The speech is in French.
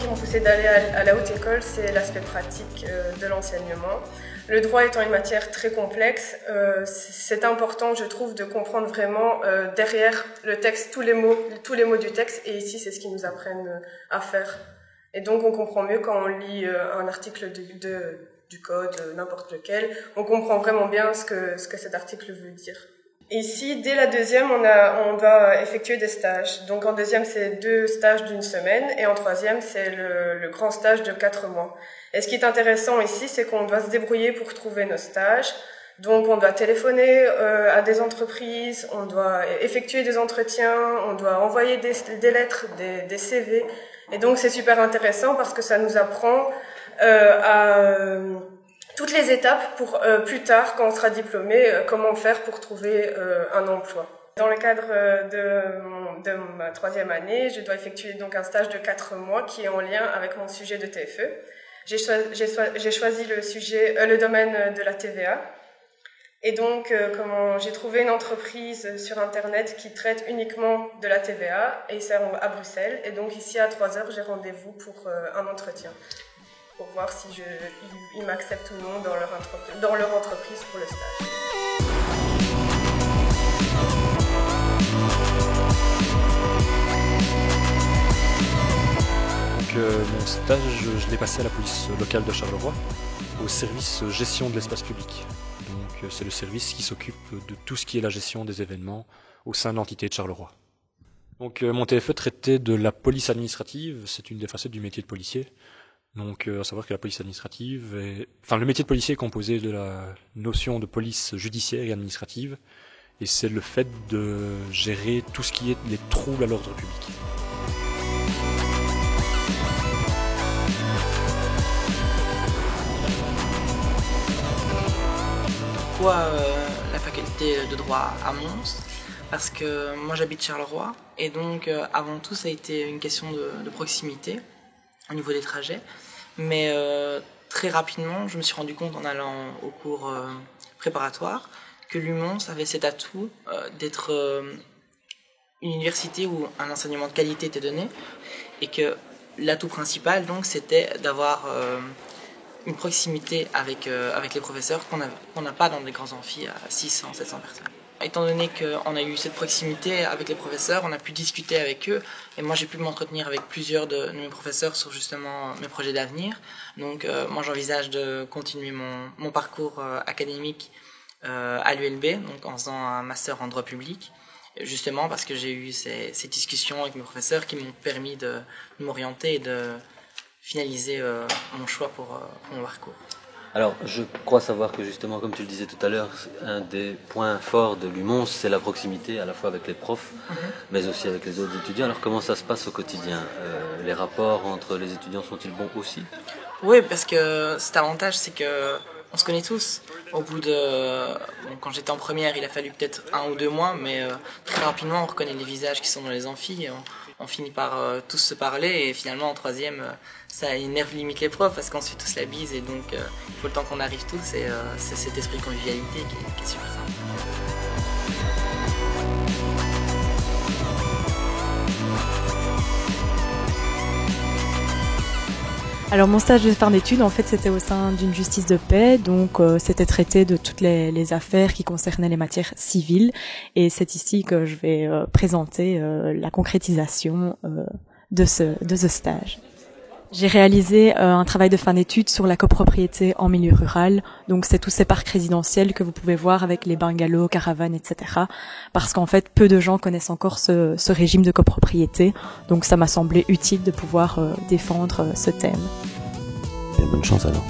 qui m'ont poussé d'aller à la haute école, c'est l'aspect pratique de l'enseignement. Le droit étant une matière très complexe, c'est important, je trouve, de comprendre vraiment derrière le texte tous les mots du texte. Et ici, c'est ce qu'ils nous apprennent à faire. Et donc, on comprend mieux quand on lit un article du code, n'importe lequel. On comprend vraiment bien ce que cet article veut dire. Ici, dès la deuxième, on doit effectuer des stages. Donc en deuxième, c'est 2 stages d'1 semaine et en troisième, c'est le grand stage de 4 mois. Et ce qui est intéressant ici, c'est qu'on doit se débrouiller pour trouver nos stages. Donc on doit téléphoner à des entreprises, on doit effectuer des entretiens, on doit envoyer des lettres, des CV. Et donc c'est super intéressant parce que ça nous apprend à toutes les étapes pour plus tard, quand on sera diplômé, comment faire pour trouver un emploi. Dans le cadre de ma 3e année, je dois effectuer donc un stage de 4 mois qui est en lien avec mon sujet de TFE. J'ai choisi le domaine de la TVA. Et donc, j'ai trouvé une entreprise sur Internet qui traite uniquement de la TVA et c'est à Bruxelles. Et donc ici à 3h, j'ai rendez-vous pour un entretien, pour voir si ils m'acceptent ou non dans leur entreprise pour le stage. Mon stage, je l'ai passé à la police locale de Charleroi, au service gestion de l'espace public. Donc c'est le service qui s'occupe de tout ce qui est la gestion des événements au sein de l'entité de Charleroi. Donc mon TFE traitait de la police administrative, c'est une des facettes du métier de policier. Donc à savoir que la police administrative le métier de policier est composé de la notion de police judiciaire et administrative, et c'est le fait de gérer tout ce qui est les troubles à l'ordre public. Pourquoi la faculté de droit à Mons? Parce que moi j'habite Charleroi et donc avant tout ça a été une question de proximité au niveau des trajets, mais très rapidement je me suis rendu compte en allant au cours préparatoire que l'UMons avait cet atout d'être une université où un enseignement de qualité était donné et que l'atout principal donc c'était d'avoir une proximité avec les professeurs qu'on n'a pas dans des grands amphis à 600, 700 personnes. Étant donné qu'on a eu cette proximité avec les professeurs, on a pu discuter avec eux et moi j'ai pu m'entretenir avec plusieurs de mes professeurs sur justement mes projets d'avenir. Donc moi j'envisage de continuer mon parcours académique à l'ULB, donc en faisant un master en droit public, justement parce que j'ai eu ces discussions avec mes professeurs qui m'ont permis de m'orienter et de finaliser mon choix pour mon parcours. Alors, je crois savoir que justement, comme tu le disais tout à l'heure, un des points forts de l'UMons, c'est la proximité à la fois avec les profs, mais aussi avec les autres étudiants. Alors, comment ça se passe au quotidien? Les rapports entre les étudiants sont-ils bons aussi? Oui, parce que cet avantage, c'est que on se connaît tous. Au bout quand j'étais en première, il a fallu peut-être 1 ou 2 mois, mais très rapidement, on reconnaît les visages qui sont dans les amphis. Et on finit par tous se parler et finalement en 3e, ça énerve limite les profs parce qu'on se fait tous la bise et donc il faut le temps qu'on arrive tous et c'est cet esprit de convivialité qui est super simple. Alors mon stage de fin d'études, en fait, c'était au sein d'une justice de paix, donc c'était traité de toutes les affaires qui concernaient les matières civiles, et c'est ici que je vais présenter la concrétisation de ce stage. J'ai réalisé un travail de fin d'études sur la copropriété en milieu rural, donc c'est tous ces parcs résidentiels que vous pouvez voir avec les bungalows, caravanes, etc. Parce qu'en fait, peu de gens connaissent encore ce régime de copropriété, donc ça m'a semblé utile de pouvoir défendre ce thème. Bien, bonne chance alors.